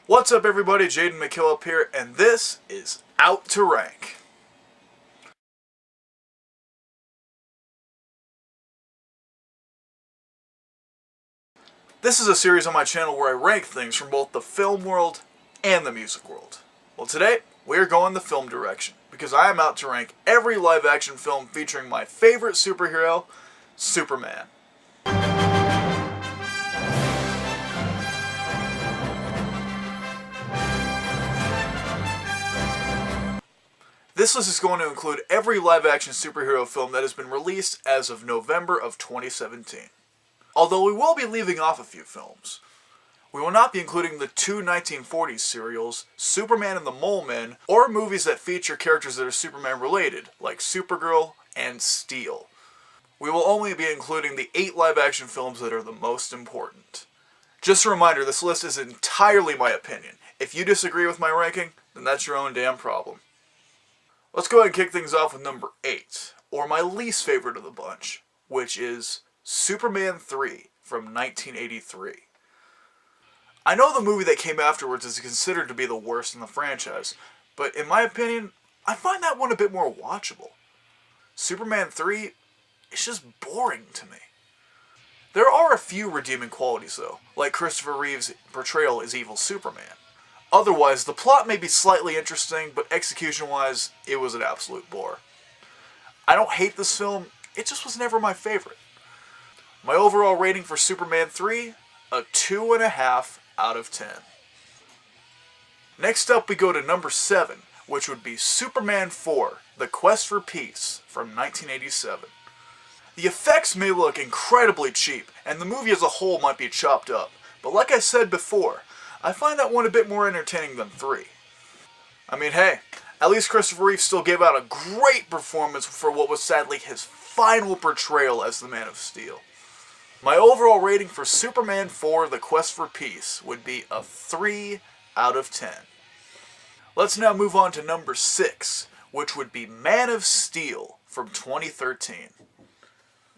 What's up everybody, JADEN McKILLIP here, and this is Out to Rank. This is a series on my channel where I rank things from both the film world and the music world. Well, today, we're going the film direction, because I am out to rank every live action film featuring my favorite superhero, Superman. This list is going to include every live-action superhero film that has been released as of November of 2017. Although we will be leaving off a few films. We will not be including the two 1940s serials, Superman and the Mole Men, or movies that feature characters that are Superman-related, like Supergirl and Steel. We will only be including the 8 live-action films that are the most important. Just a reminder, this list is entirely my opinion. If you disagree with my ranking, then that's your own damn problem. Let's go ahead and kick things off with number 8, or my least favorite of the bunch, which is Superman 3 from 1983. I know the movie that came afterwards is considered to be the worst in the franchise, but in my opinion, I find that one a bit more watchable. Superman 3 is just boring to me. There are a few redeeming qualities though, like Christopher Reeve's portrayal as evil Superman. Otherwise, the plot may be slightly interesting, but execution-wise, it was an absolute bore. I don't hate this film, it just was never my favorite. My overall rating for Superman 3, a 2.5 out of 10. Next up we go to number 7, which would be Superman 4, The Quest for Peace from 1987. The effects may look incredibly cheap, and the movie as a whole might be chopped up, but like I said before, I find that one a bit more entertaining than 3. I mean, hey, at least Christopher Reeve still gave out a great performance for what was sadly his final portrayal as the Man of Steel. My overall rating for Superman 4, The Quest for Peace would be a 3 out of 10. Let's now move on to number 6, which would be Man of Steel from 2013.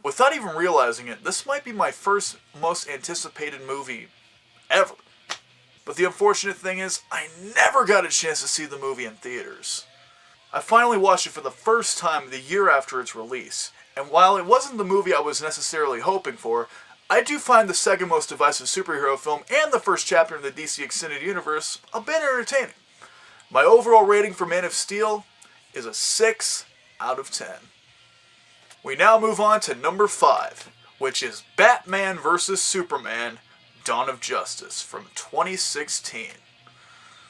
Without even realizing it, this might be my first most anticipated movie ever. But the unfortunate thing is, I never got a chance to see the movie in theaters. I finally watched it for the first time the year after its release, and while it wasn't the movie I was necessarily hoping for, I do find the second most divisive superhero film and the first chapter in the DC Extended Universe a bit entertaining. My overall rating for Man of Steel is a 6 out of 10. We now move on to number 5, which is Batman vs. Superman, Dawn of Justice from 2016.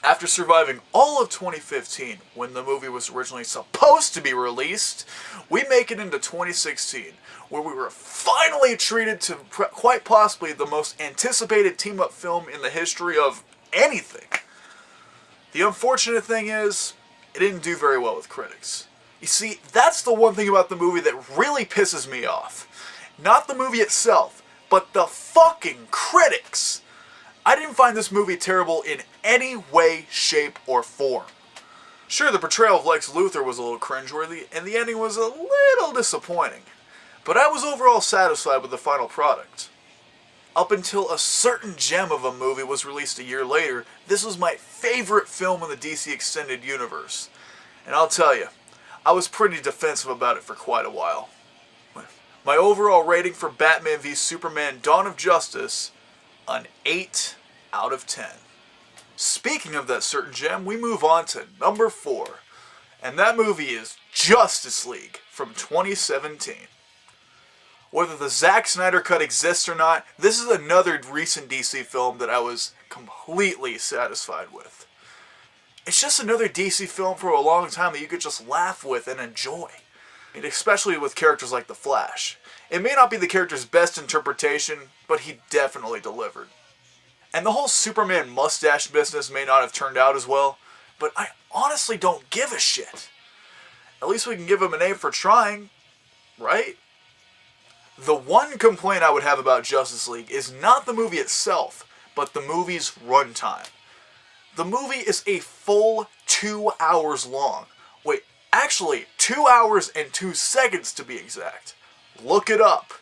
After surviving all of 2015, when the movie was originally supposed to be released, we make it into 2016, where we were finally treated to quite possibly the most anticipated team-up film in the history of anything. The unfortunate thing is, it didn't do very well with critics. You see, that's the one thing about the movie that really pisses me off. Not the movie itself, but the fucking critics! I didn't find this movie terrible in any way, shape, or form. Sure, the portrayal of Lex Luthor was a little cringeworthy, and the ending was a little disappointing. But I was overall satisfied with the final product. Up until a certain gem of a movie was released a year later, this was my favorite film in the DC Extended Universe. And I'll tell you, I was pretty defensive about it for quite a while. My overall rating for Batman v Superman Dawn of Justice, an 8 out of 10. Speaking of that certain gem, we move on to number 4. And that movie is Justice League from 2017. Whether the Zack Snyder cut exists or not, this is another recent DC film that I was completely satisfied with. It's just another DC film for a long time that you could just laugh with and enjoy. And especially with characters like the Flash. It may not be the character's best interpretation, but he definitely delivered. And the whole Superman mustache business may not have turned out as well, but I honestly don't give a shit. At least we can give him an A for trying, right? The one complaint I would have about Justice League is not the movie itself, but the movie's runtime. The movie is a full 2 hours long. Wait, actually, 2 hours and 2 seconds to be exact. Look it up.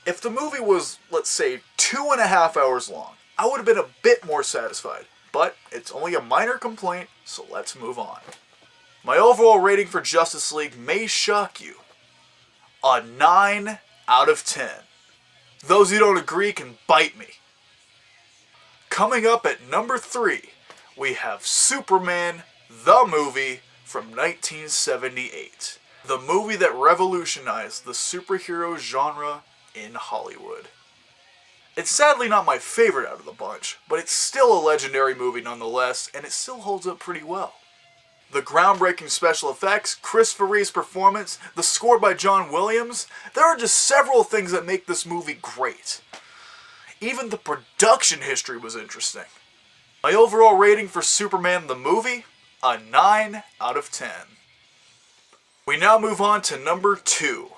If the movie was, let's say, 2.5 hours long, I would have been a bit more satisfied. but it's only a minor complaint, so let's move on. My overall rating for Justice League may shock you. A 9 out of 10. Those who don't agree can bite me. Coming up at number 3, we have Superman, the movie from 1978. The movie that revolutionized the superhero genre in Hollywood. It's sadly not my favorite out of the bunch, but it's still a legendary movie nonetheless, and it still holds up pretty well. The groundbreaking special effects, Christopher Reeve's performance, the score by John Williams, there are just several things that make this movie great. Even the production history was interesting. My overall rating for Superman the movie? A 9 out of 10. We now move on to number 2,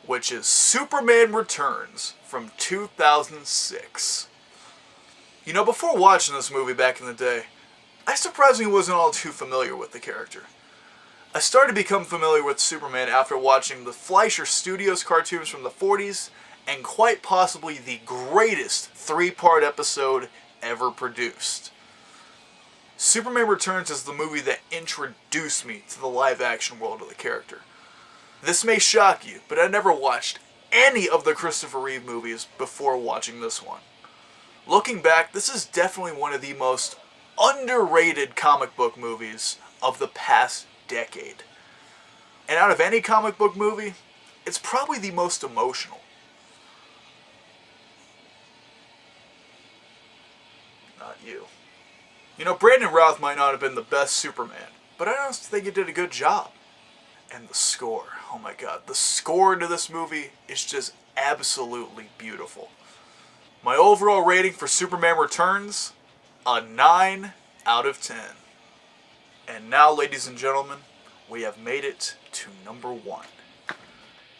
which is Superman Returns from 2006. You know, before watching this movie back in the day, I surprisingly wasn't all too familiar with the character. I started to become familiar with Superman after watching the Fleischer Studios cartoons from the 40s, and quite possibly the greatest 3-part episode ever produced. Superman Returns is the movie that introduced me to the live-action world of the character. This may shock you, but I never watched any of the Christopher Reeve movies before watching this one. Looking back, this is definitely one of the most underrated comic book movies of the past decade. And out of any comic book movie, it's probably the most emotional. Not you. You know, Brandon Routh might not have been the best Superman, but I honestly think he did a good job. And the score, oh my god, the score to this movie is just absolutely beautiful. My overall rating for Superman Returns? A 9 out of 10. And now, ladies and gentlemen, we have made it to number 1.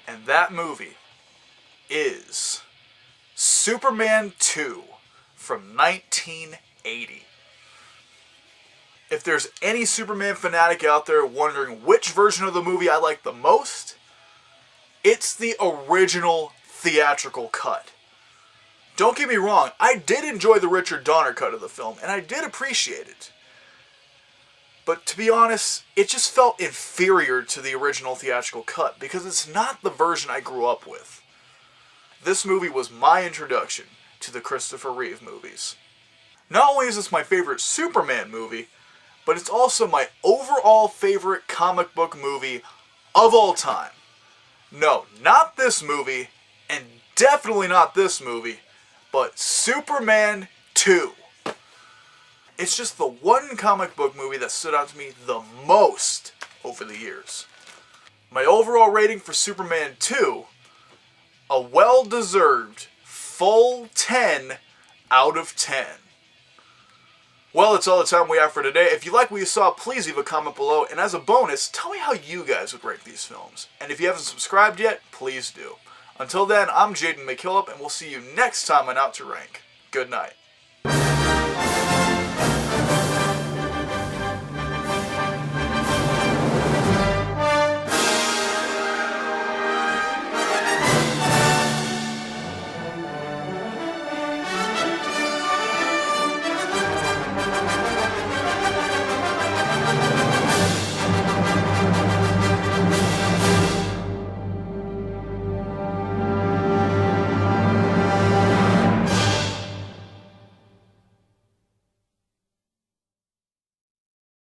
And that movie is Superman 2 from 1980. If there's any Superman fanatic out there wondering which version of the movie I like the most, it's the original theatrical cut. Don't get me wrong, I did enjoy the Richard Donner cut of the film, and I did appreciate it. But to be honest, it just felt inferior to the original theatrical cut, because it's not the version I grew up with. This movie was my introduction to the Christopher Reeve movies. Not only is this my favorite Superman movie, but it's also my overall favorite comic book movie of all time. No, not this movie, and definitely not this movie, but Superman 2. It's just the one comic book movie that stood out to me the most over the years. My overall rating for Superman 2, a well-deserved full 10 out of 10. Well, that's all the time we have for today. If you like what you saw, please leave a comment below. And as a bonus, tell me how you guys would rate these films. And if you haven't subscribed yet, please do. Until then, I'm JADEN McKILLIP, and we'll see you next time on Out to Rank. Good night.